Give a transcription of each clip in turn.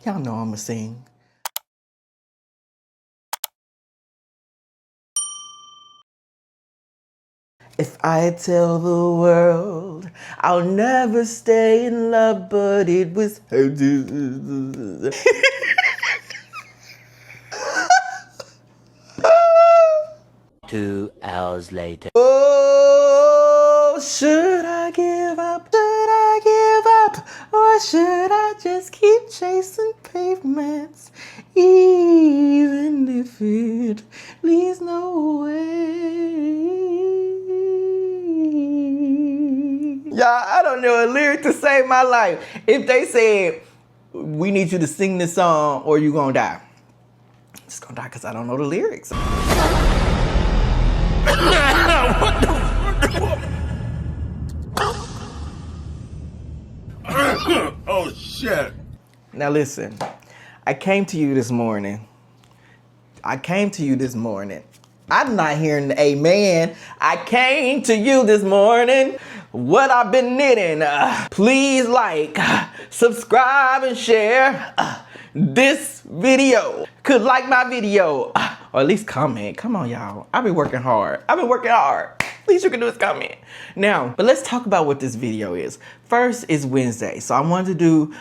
Y'all know I'ma sing. If I tell the world I'll never stay in love, but it was her. 2 hours later. Oh, should I give up? Should I give up? Or should I just keep chasing pavements? Even if it leads nowhere. Y'all, I don't know a lyric to save my life. If they said, we need you to sing this song or you gonna die. I'm just gonna die because I don't know the lyrics. Oh, shit. Now listen, I came to you this morning. I'm not hearing the amen. I came to you this morning. What I've been knitting. Please like, subscribe, and share this video. Could like my video. Or at least comment. Come on, y'all. I've been working hard. Least you can do is comment. Now, but let's talk about what this video is. First is Wednesday. So I wanted to do,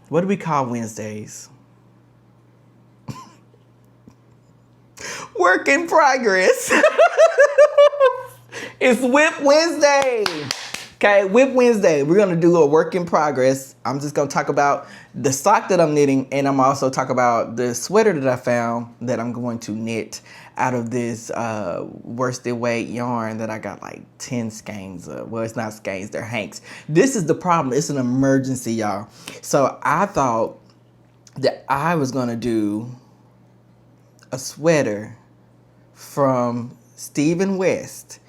what do we call Wednesdays? Work in progress. It's Whip Wednesday. Okay, Whip Wednesday. We're gonna do a work in progress. I'm just gonna talk about the sock that I'm knitting, and I'm also talk about the sweater that I found that I'm going to knit out of this worsted weight yarn that I got like 10 skeins of. Well, it's not skeins, they're hanks. This is the problem. It's an emergency, y'all. So I thought that I was gonna do a sweater from Stephen West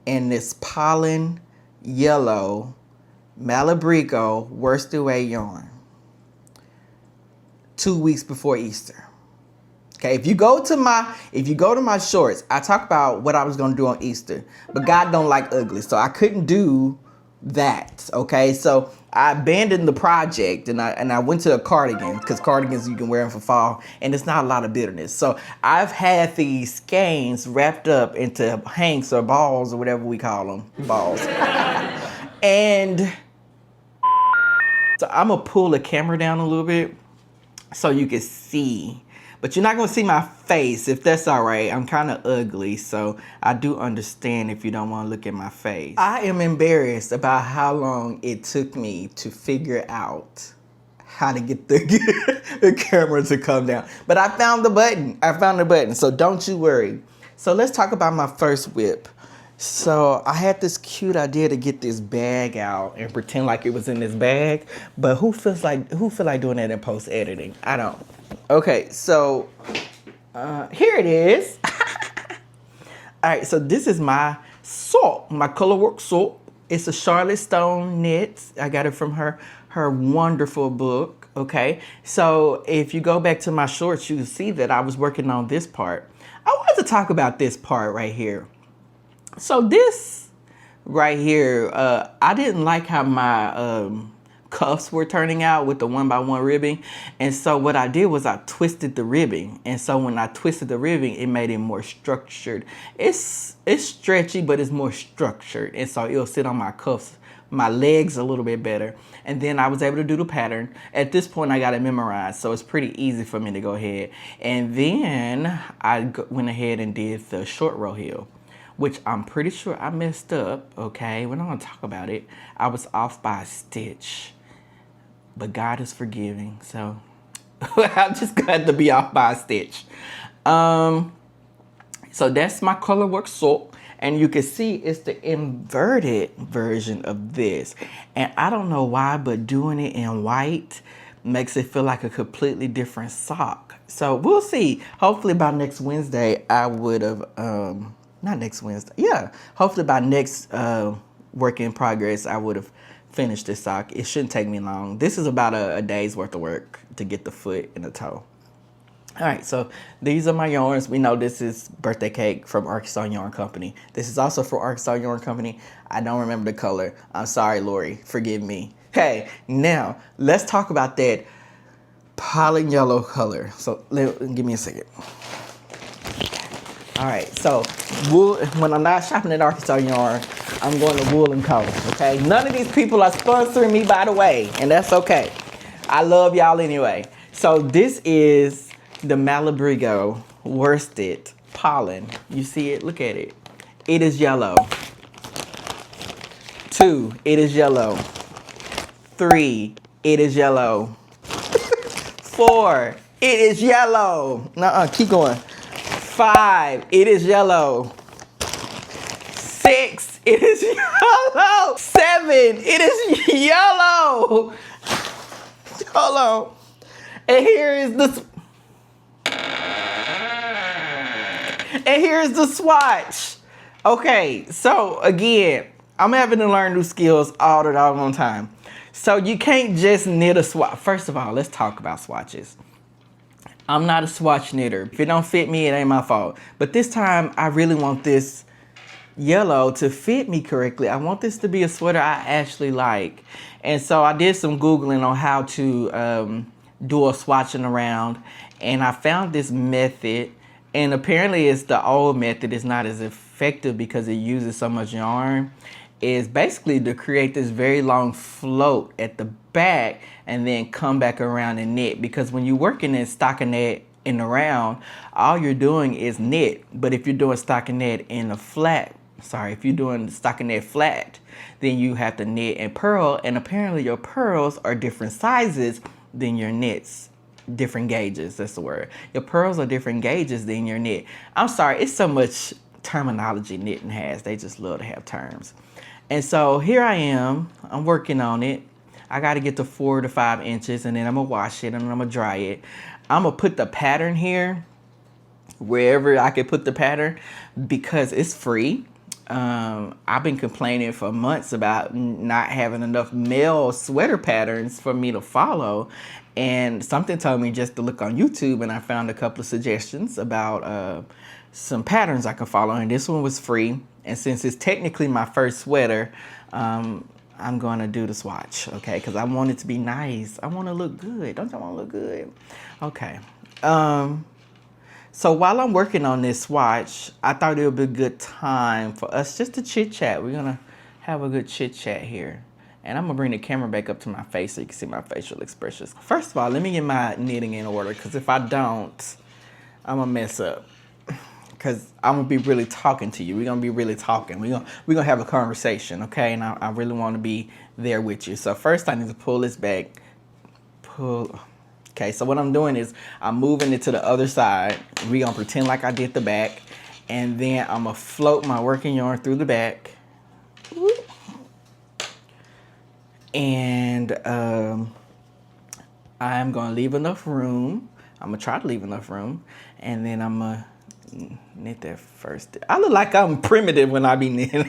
in this pollen yellow Malabrigo worsted weight yarn 2 weeks before Easter. Okay, if you go to my shorts, I talk about what I was gonna do on Easter, but God don't like ugly, so I couldn't do that. Okay, so I abandoned the project and I went to a cardigan, because cardigans you can wear them for fall and it's not a lot of bitterness. So I've had these skeins wrapped up into hanks or balls or whatever we call them, balls. And so I'm gonna pull the camera down a little bit so you can see. But you're not gonna see my face, if that's all right. I'm kind of ugly, so I do understand if you don't wanna look at my face. I am embarrassed about how long it took me to figure out how to get the camera to come down. But I found the button, so don't you worry. So let's talk about my first whip. So I had this cute idea to get this bag out and pretend like it was in this bag, but who feel like doing that in post editing? I don't. Okay, so here it is. All right, so this is my sock, my colorwork sock. It's a Charlotte Stone knit. I got it from her wonderful book. Okay, so if you go back to my shorts, you can see that I was working on this part. I wanted to talk about this part right here. So this right here, I didn't like how my cuffs were turning out with the 1x1 ribbing. And so what I did was I twisted the ribbing. And so when I twisted the ribbing, it made it more structured. It's stretchy, but it's more structured. And so it'll sit on my cuffs, my legs a little bit better. And then I was able to do the pattern. At this point, I got it memorized. So it's pretty easy for me to go ahead. And then I went ahead and did the short row heel, which I'm pretty sure I messed up, okay? We're not gonna talk about it. I was off by a stitch, but God is forgiving, so I'm just glad to be off by a stitch. So that's my colorwork sock, and you can see it's the inverted version of this. And I don't know why, but doing it in white makes it feel like a completely different sock. So we'll see. Hopefully by next Wednesday, I would have, not next Wednesday. Yeah, hopefully by next work in progress, I would have finished this sock. It shouldn't take me long. This is about a day's worth of work to get the foot and the toe. All right, so these are my yarns. We know this is Birthday Cake from Arkansas Yarn Company. This is also for Arkansas Yarn Company. I don't remember the color. I'm sorry, Lori. Forgive me. Okay, now let's talk about that pollen yellow color. So give me a second. All right, so wool, when I'm not shopping at Arkansas Yarn, I'm going to Wool and Co. Okay, none of these people are sponsoring me, by the way, and that's okay. I love y'all anyway. So this is the Malabrigo worsted pollen. You see it? Look at it. It is yellow. 2, it is yellow. 3, it is yellow. 4, it is yellow. Nuh-uh, keep going. 5, it is yellow. 6, it is yellow. 7, it is yellow. Hold on. And here is the swatch. Okay, so again, I'm having to learn new skills all the doggone time. So you can't just knit a swatch. First of all, let's talk about swatches. I'm not a swatch knitter. If it don't fit me, it ain't my fault. But this time, I really want this yellow to fit me correctly. I want this to be a sweater I actually like. And so I did some Googling on how to do a swatching around. And I found this method. And apparently it's the old method. It's not as effective because it uses so much yarn. Is basically to create this very long float at the back and then come back around and knit. Because when you're working in stockinette in the round, all you're doing is knit. But if you're doing stockinette in a flat, if you're doing stockinette flat, then you have to knit and purl. And apparently your purls are different sizes than your knits. Different gauges, that's the word. Your purls are different gauges than your knit. I'm sorry, it's so much terminology knitting has. They just love to have terms. And so here I am, I'm working on it. I got to get to 4 to 5 inches, and then I'm going to wash it and I'm going to dry it. I'm going to put the pattern here wherever I can put the pattern because it's free. I've been complaining for months about not having enough male sweater patterns for me to follow. And something told me just to look on YouTube, and I found a couple of suggestions about some patterns I can follow. And this one was free. And since it's technically my first sweater, I'm going to do the swatch, okay? Because I want it to be nice. I want to look good. Don't you want to look good? Okay. So while I'm working on this swatch, I thought it would be a good time for us just to chit-chat. We're going to have a good chit-chat here. And I'm going to bring the camera back up to my face so you can see my facial expressions. First of all, let me get my knitting in order, because if I don't, I'm going to mess up. Because I'm going to be really talking to you. We're going to be really talking. We're gonna have a conversation, okay? And I really want to be there with you. So first I need to pull this back. Okay, so what I'm doing is I'm moving it to the other side. We're going to pretend like I did the back. And then I'm going to float my working yarn through the back. And I'm going to leave enough room. I'm going to try to leave enough room. And then I'm going to knit that first. I look like I'm primitive when I be knitting.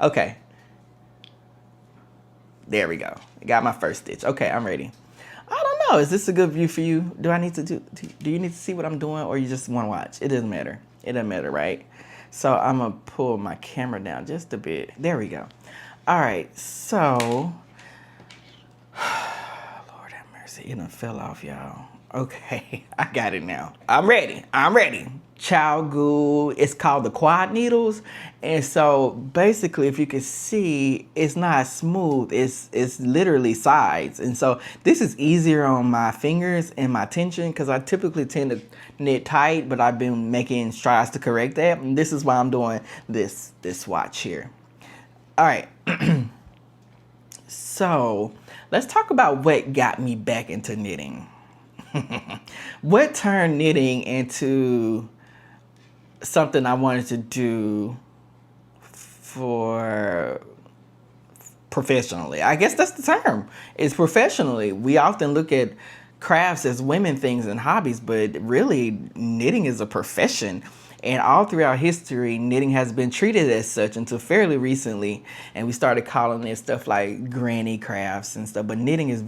Okay. There we go. Got my first stitch. Okay, I'm ready. I don't know. Is this a good view for you? Do you need to see what I'm doing, or you just want to watch? It doesn't matter. It doesn't matter, right? So I'm going to pull my camera down just a bit. There we go. All right. So, Lord have mercy. It done fell off, y'all. Okay, I got it now. I'm ready. Chow it's called the quad needles. And so basically, if you can see, it's not smooth. It's literally sides. And so this is easier on my fingers and my tension, because I typically tend to knit tight, but I've been making strides to correct that. And this is why I'm doing this swatch here. All right. So let's talk about what got me back into knitting. What turned knitting into something I wanted to do for professionally? I guess that's the term. It's professionally. We often look at crafts as women things and hobbies, but really knitting is a profession. And all throughout history, knitting has been treated as such until fairly recently. And we started calling it stuff like granny crafts and stuff. But knitting is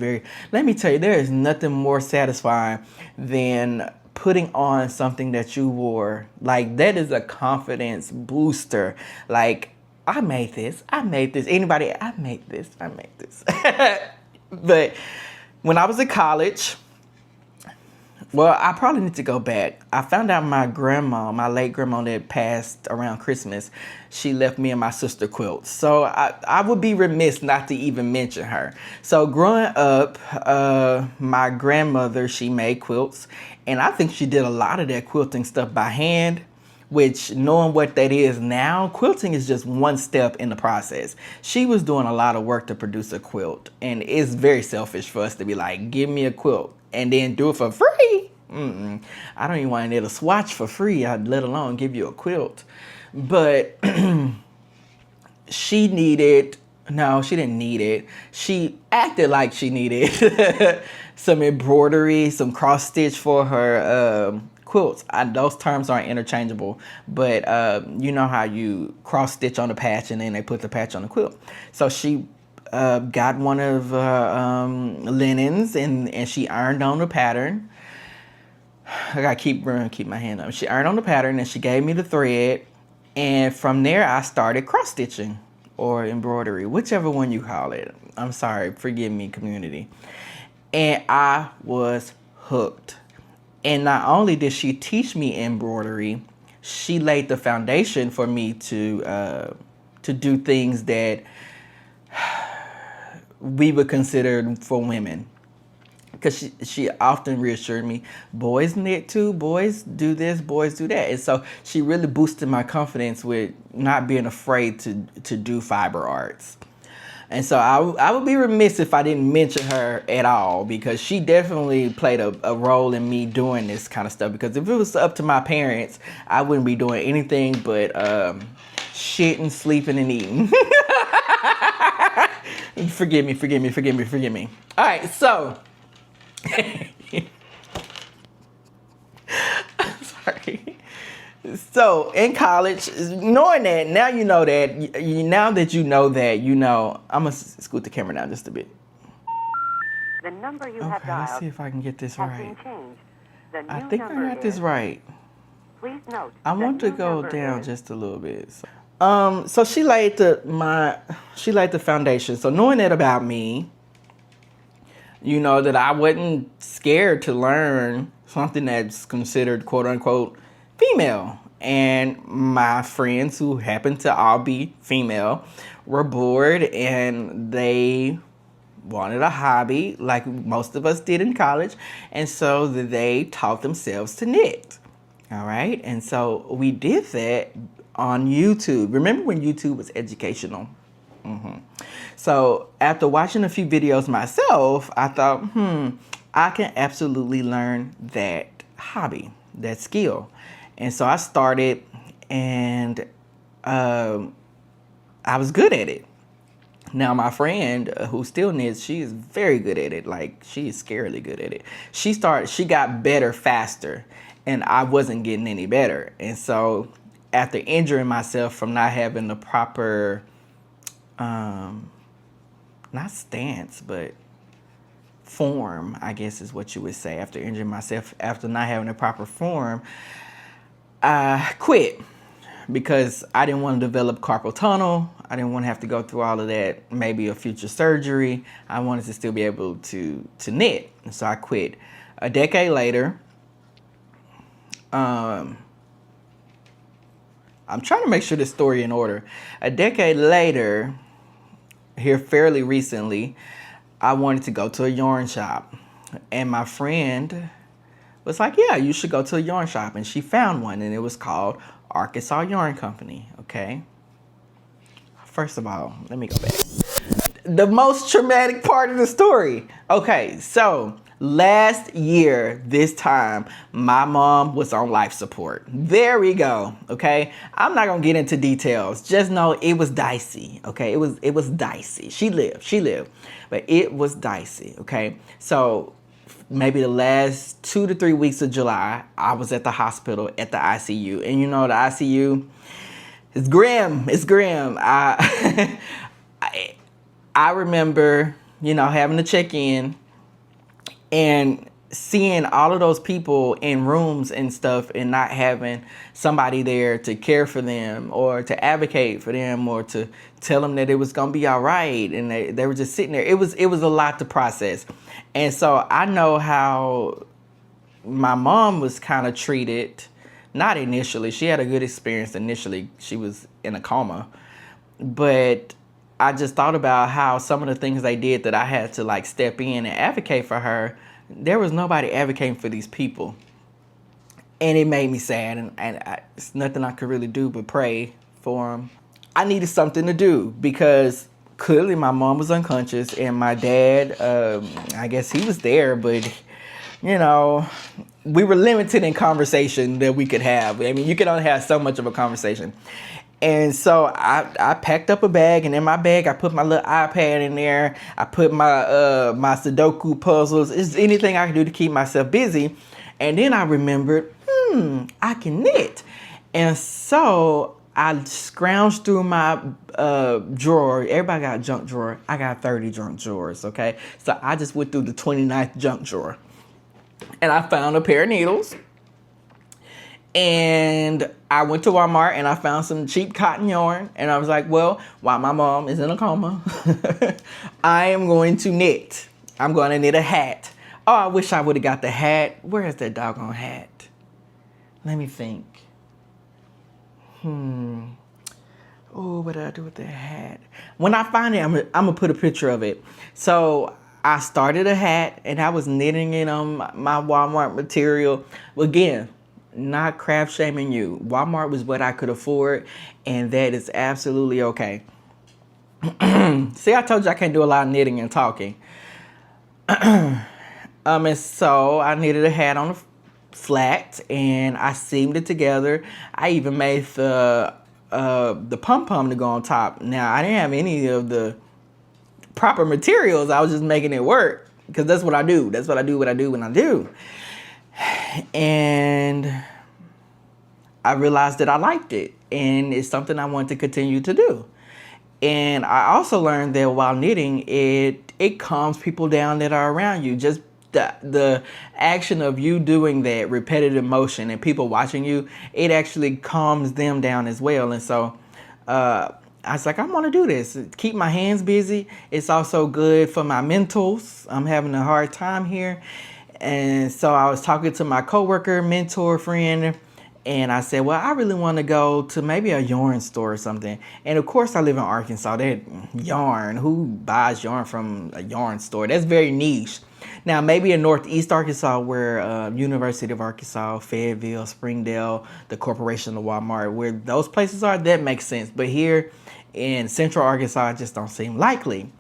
let me tell you, there is nothing more satisfying than putting on something that you wore. Like, that is a confidence booster. Like, I made this. Anybody? I made this. But when I was in college, well, I probably need to go back. I found out my grandma, my late grandma that passed around Christmas, she left me and my sister quilts. So I would be remiss not to even mention her. So growing up, my grandmother, she made quilts. And I think she did a lot of that quilting stuff by hand, which, knowing what that is now, quilting is just one step in the process. She was doing a lot of work to produce a quilt. And it's very selfish for us to be like, give me a quilt and then do it for free. I don't even want to knit a swatch for free, let alone give you a quilt. But she didn't need it. She acted like she needed some embroidery, some cross stitch for her quilts. Those terms aren't interchangeable, but you know how you cross stitch on the patch and then they put the patch on the quilt. So she got one of linens and she ironed on the pattern. I gotta keep my hand up. She ironed on the pattern and she gave me the thread, and from there I started cross stitching or embroidery, whichever one you call it. I'm sorry, forgive me, community. And I was hooked. And not only did she teach me embroidery, she laid the foundation for me to do things that we would consider for women. Because she often reassured me, boys knit too, boys do this, boys do that. And so she really boosted my confidence with not being afraid to do fiber arts. And so I would be remiss if I didn't mention her at all, because she definitely played a role in me doing this kind of stuff. Because if it was up to my parents, I wouldn't be doing anything but shitting, sleeping, and eating. Forgive me. All right, so... Sorry. So in college, knowing that, now you know that, now that you know that, you know, I'm going to scoot the camera down just a bit. The number you have Okay, let's dialed see if I can get this has right. been changed. The I new think I number got this is- right. Please note. I the want to new go number down is- just a little bit. So she laid the foundation. So knowing that about me, you know, that I wasn't scared to learn something that's considered quote unquote female. And my friends, who happened to all be female, were bored and they wanted a hobby like most of us did in college. And so they taught themselves to knit. All right. And so we did that on YouTube. Remember when YouTube was educational? So after watching a few videos myself, I thought, I can absolutely learn that hobby, that skill. And so I started, and I was good at it. Now my friend who still knits, she is very good at it. Like, she is scarily good at it. She got better faster, and I wasn't getting any better. And so after injuring myself from not having the proper, not stance, but form, I guess is what you would say. After injuring myself, after not having the proper form, I quit because I didn't want to develop carpal tunnel. I didn't want to have to go through all of that, maybe a future surgery. I wanted to still be able to knit. And so I quit. A decade later, I'm trying to make sure this story in order. A decade later, here fairly recently, I wanted to go to a yarn shop. And my friend was like, yeah, you should go to a yarn shop. And she found one, and it was called Arkansas Yarn Company, okay? First of all, let me go back. The most traumatic part of the story. Okay, so last year, this time, my mom was on life support. There we go, okay? I'm not gonna get into details. Just know it was dicey, okay? It was dicey. She lived, but it was dicey, okay? So maybe the last 2 to 3 weeks of July, I was at the hospital at the ICU. And you know, the ICU, it's grim. It's grim. I remember, you know, having to check in, and seeing all of those people in rooms and stuff and not having somebody there to care for them or to advocate for them or to tell them that it was gonna be all right, and they were just sitting there. It was a lot to process. And so I know how my mom was kind of treated. Not initially. She had a good experience initially. She was in a coma. But I just thought about how some of the things they did that I had to like step in and advocate for her. There was nobody advocating for these people. And it made me sad. And it's nothing I could really do but pray for them. I needed something to do because clearly my mom was unconscious and my dad, I guess he was there, but you know, we were limited in conversation that we could have. I mean, you can only have so much of a conversation. And so I packed up a bag, and in my bag I put my little iPad in there. I put my my Sudoku puzzles. It's anything I can do to keep myself busy. And then I remembered, I can knit. And so I scrounged through my drawer. Everybody got a junk drawer. I got 30 junk drawers, okay? So I just went through the 29th junk drawer. And I found a pair of needles. And I went to Walmart and I found some cheap cotton yarn. And I was like, well, while my mom is in a coma, I am going to knit. I'm going to knit a hat. Oh, I wish I would have got the hat. Where is that doggone hat? Let me think. Oh, what did I do with the hat? When I find it, I'm gonna put a picture of it. So I started a hat and I was knitting it on my Walmart material. Again, not craft shaming you. Walmart was what I could afford, and that is absolutely okay. See, I told you I can't do a lot of knitting and talking. And so I knitted a hat on the flat and I seamed it together. I even made the pom-pom to go on top. Now, I didn't have any of the proper materials. I was just making it work because that's what I do. That's what I do when I do. And I realized that I liked it and it's something I want to continue to do. And I also learned that while knitting, it calms people down that are around you. Just the action of you doing that repetitive motion and people watching you, it actually calms them down as well. And so I was like, I want to do this. Keep my hands busy. It's also good for my mentals. I'm having a hard time here. And so I was talking to my coworker, mentor, friend, and I said, well, I really want to go to maybe a yarn store or something. And of course, I live in Arkansas. That yarn, who buys yarn from a yarn store? That's very niche. Now, maybe in Northeast Arkansas, where University of Arkansas, Fayetteville, Springdale, the Corporation of Walmart, where those places are, that makes sense. But here in Central Arkansas, it just don't seem likely.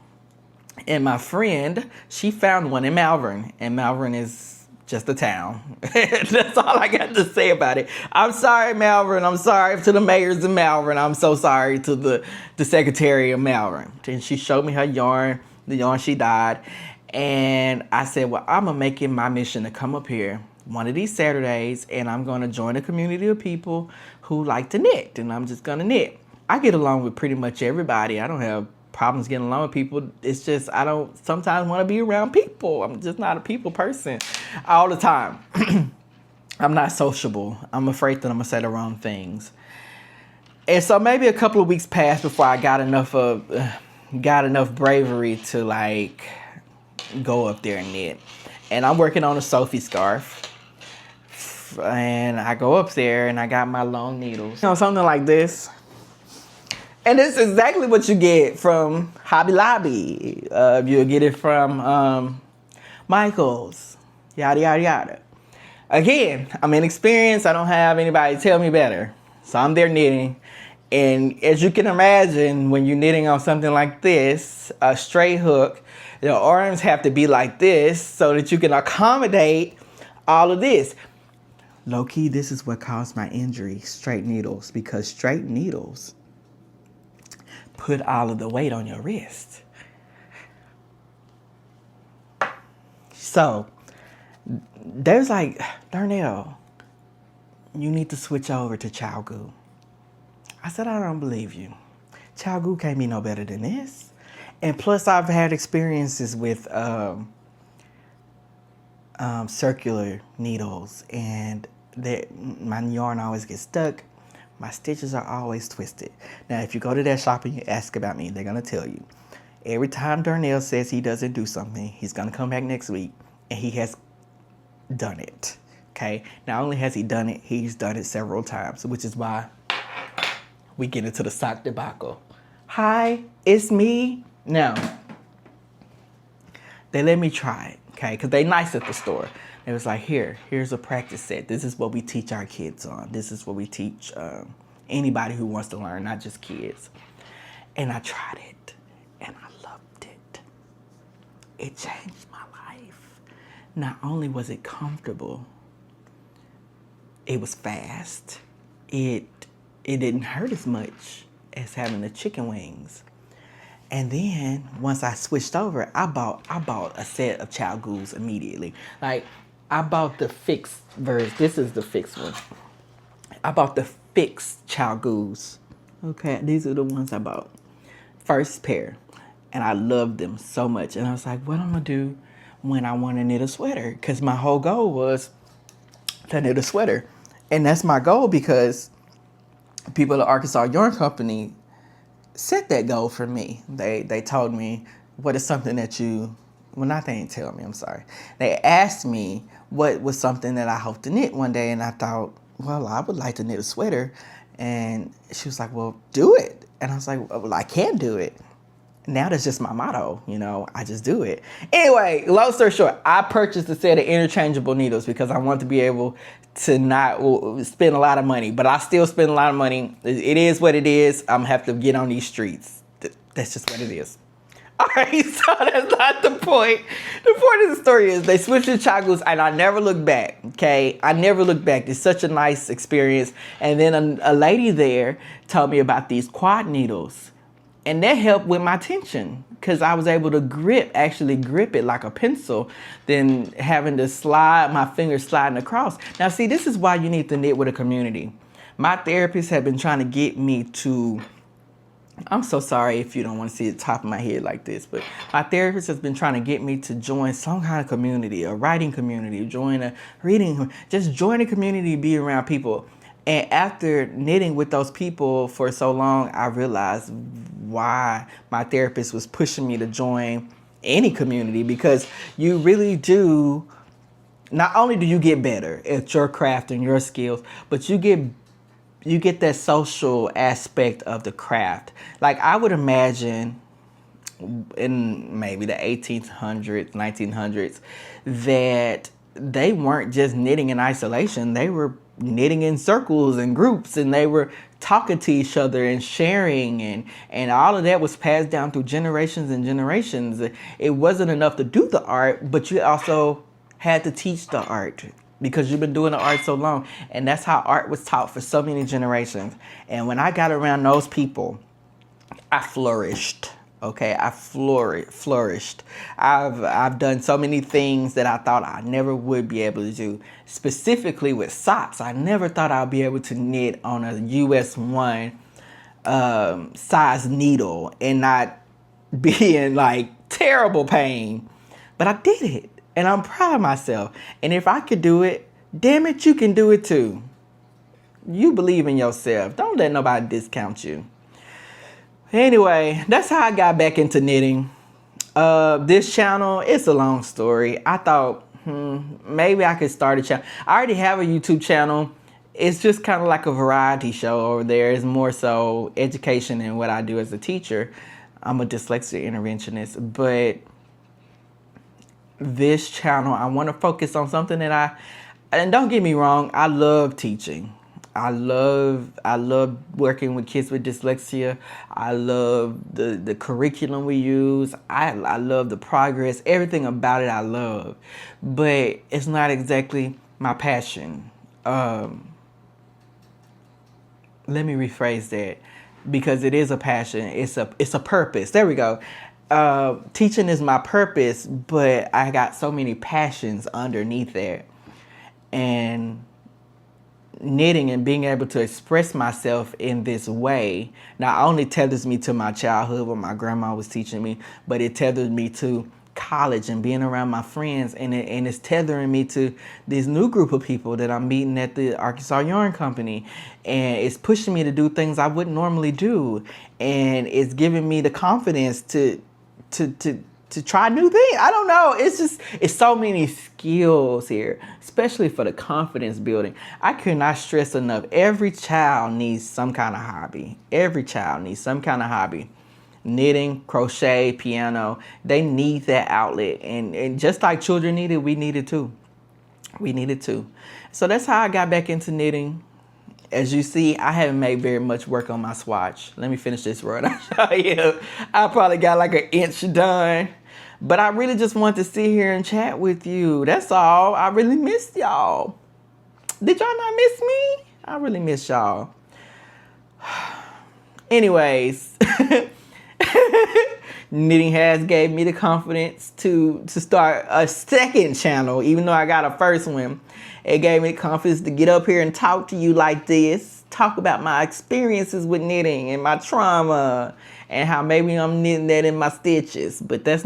And my friend, she found one in Malvern, and Malvern is just a town. That's all I got to say about it. I'm sorry, Malvern. I'm sorry to the mayors of Malvern. I'm so sorry to the secretary of Malvern. And she showed me her yarn, the yarn she dyed. And I said, well, I'm going to make it my mission to come up here one of these Saturdays, and I'm going to join a community of people who like to knit, and I'm just going to knit. I get along with pretty much everybody. I don't have problems getting along with people. It's just I don't sometimes want to be around people. I'm just not a people person all the time. I'm not sociable. I'm afraid that I'm gonna say the wrong things. And so maybe a couple of weeks passed before I got enough bravery to like go up there and knit. And I'm working on a Sophie scarf. And I go up there and I got my long needles. You know, something like this. And this is exactly what you get from Hobby Lobby. You'll get it from Michael's, yada, yada, yada. Again, I'm inexperienced. I don't have anybody tell me better. So I'm there knitting. And as you can imagine, when you're knitting on something like this, a straight hook, the arms have to be like this so that you can accommodate all of this. Low key, this is what caused my injury, straight needles, because straight needles put all of the weight on your wrist. So there's like, Darnell, you need to switch over to Chalgu. I said, I don't believe you. Chalgu can't be no better than this. And plus I've had experiences with circular needles, and my yarn always gets stuck. My stitches are always twisted. Now, if you go to that shop and you ask about me, they're gonna tell you. Every time Darnell says he doesn't do something, he's gonna come back next week, and he has done it. Okay. Not only has he done it, he's done it several times, which is why we get into the sock debacle. Hi, it's me. Now, they let me try it, okay? Because they nice at the store. It was like, here's a practice set. This is what we teach our kids on. This is what we teach anybody who wants to learn, not just kids. And I tried it, and I loved it. It changed my life. Not only was it comfortable, it was fast. It didn't hurt as much as having the chicken wings. And then once I switched over, I bought a set of Chow Goos immediately. Like, I bought the fixed version. This is the fixed one. I bought the fixed Chow Goos. Okay, these are the ones I bought. First pair. And I loved them so much. And I was like, what I'm gonna do when I want to knit a sweater? Because my whole goal was to knit a sweater. And that's my goal because people at Arkansas Yarn Company set that goal for me. They told me, what is something that you, well, not they didn't tell me, I'm sorry. They asked me what was something that I hope to knit one day, and I thought, well, I would like to knit a sweater. And she was like, well, do it. And I was like, well, I can do it. Now that's just my motto, you know, I just do it. Anyway, long story short, I purchased a set of interchangeable needles because I want to be able to not spend a lot of money, but I still spend a lot of money. It is what it is. I'm gonna have to get on these streets. That's just what it is. All right, so that's not the point. The point of the story is they switched to Chow Goos, and I never looked back, okay? I never looked back. It's such a nice experience. And then a lady there told me about these quad needles. And that helped with my tension because I was able to actually grip it like a pencil than having to slide my fingers sliding across. Now, see, this is why you need to knit with a community. My therapists have been trying to get me to, I'm so sorry if you don't want to see the top of my head like this, but my therapist has been trying to get me to join some kind of community, a writing community, join a reading, just join a community, be around people. And after knitting with those people for so long, I realized why my therapist was pushing me to join any community, because you really do, not only do you get better at your craft and your skills, but you get that social aspect of the craft. Like, I would imagine in maybe the 1800s, 1900s, that they weren't just knitting in isolation. They were knitting in circles and groups, and they were talking to each other and sharing, and all of that was passed down through generations and generations. It wasn't enough to do the art, but you also had to teach the art because you've been doing the art so long. And that's how art was taught for so many generations. And when I got around those people, I flourished. Okay, I flourished. I've done so many things that I thought I never would be able to do. Specifically with socks, I never thought I'd be able to knit on a US 1 size needle and not be in like terrible pain. But I did it, and I'm proud of myself. And if I could do it, damn it, you can do it too. You believe in yourself. Don't let nobody discount you. Anyway, that's how I got back into knitting. This channel, it's a long story. I thought, maybe I could start a channel. I already have a YouTube channel. It's just kind of like a variety show over there. It's more so education and what I do as a teacher. I'm a dyslexia interventionist, but this channel, I want to focus on something that and don't get me wrong, I love teaching. I love working with kids with dyslexia. I love the curriculum we use. I love the progress. Everything about it I love. But it's not exactly my passion. Let me rephrase that, because it is a passion. It's a purpose. There we go. Teaching is my purpose, but I got so many passions underneath there. And knitting and being able to express myself in this way not only tethers me to my childhood, what my grandma was teaching me, but it tethers me to college and being around my friends, and it's tethering me to this new group of people that I'm meeting at the Arkansas Yarn Company, and it's pushing me to do things I wouldn't normally do, and it's giving me the confidence to try new things. I don't know. It's so many skills here, especially for the confidence building. I cannot stress enough. Every child needs some kind of hobby. Every child needs some kind of hobby. Knitting, crochet, piano. They need that outlet. And just like children need it, we need it too. We need it too. So that's how I got back into knitting. As you see, I haven't made very much work on my swatch. Let me finish this row and I'll show you. I probably got like an inch done. But I really just want to sit here and chat with you. That's all. I really missed y'all. Did y'all not miss me? I really miss y'all. Anyways, knitting has gave me the confidence to start a second channel, even though I got a first one. It gave me the confidence to get up here and talk to you like this, talk about my experiences with knitting and my trauma and how maybe I'm knitting that in my stitches. But that's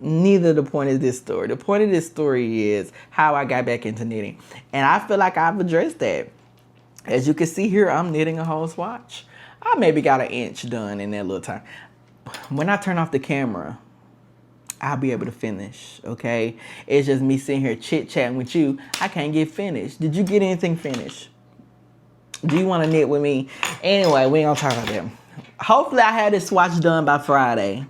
neither the point of this story. The point of this story is how I got back into knitting. And I feel like I've addressed that. As you can see here, I'm knitting a whole swatch. I maybe got an inch done in that little time. When I turn off the camera, I'll be able to finish, okay? It's just me sitting here chit-chatting with you. I can't get finished. Did you get anything finished? Do you want to knit with me? Anyway, we ain't gonna talk about that. Hopefully I had this swatch done by Friday.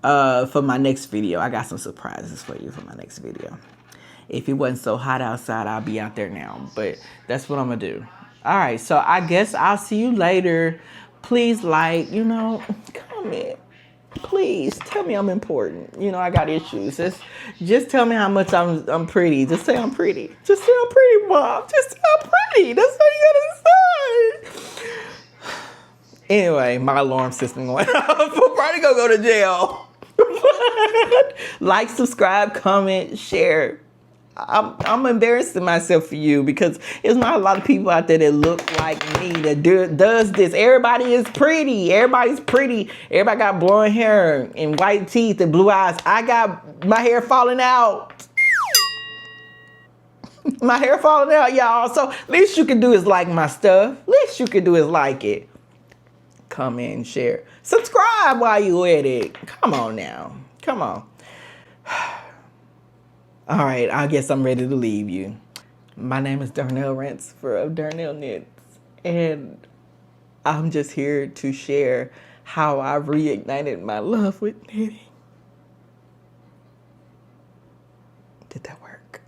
For my next video. I got some surprises for you for my next video. If it wasn't so hot outside, I'll be out there now. But that's what I'm gonna do. All right, so I guess I'll see you later. Please comment. Please tell me I'm important. I got issues. Just tell me how much I'm pretty. Just say I'm pretty. Just say I'm pretty, Mom. Just say I'm pretty. That's all you gotta say. Anyway, my alarm system went off. We're probably gonna go to jail. Like, subscribe, comment, share. I'm embarrassing myself for you because there's not a lot of people out there that look like me that does this. Everybody is pretty. Everybody's pretty. Everybody got blonde hair and white teeth and blue eyes. I got my hair falling out. My hair falling out, y'all. So least you can do is like my stuff. Least you can do is like it. Comment and share. Subscribe while you at it. Come on now. Come on. All right, I guess I'm ready to leave you. My name is Darnell Ransford of Darnell Knits, and I'm just here to share how I reignited my love with knitting. Did that work?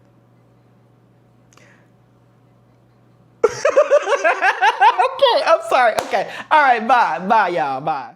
Okay, I'm sorry. Okay, all right, bye. Bye, y'all. Bye.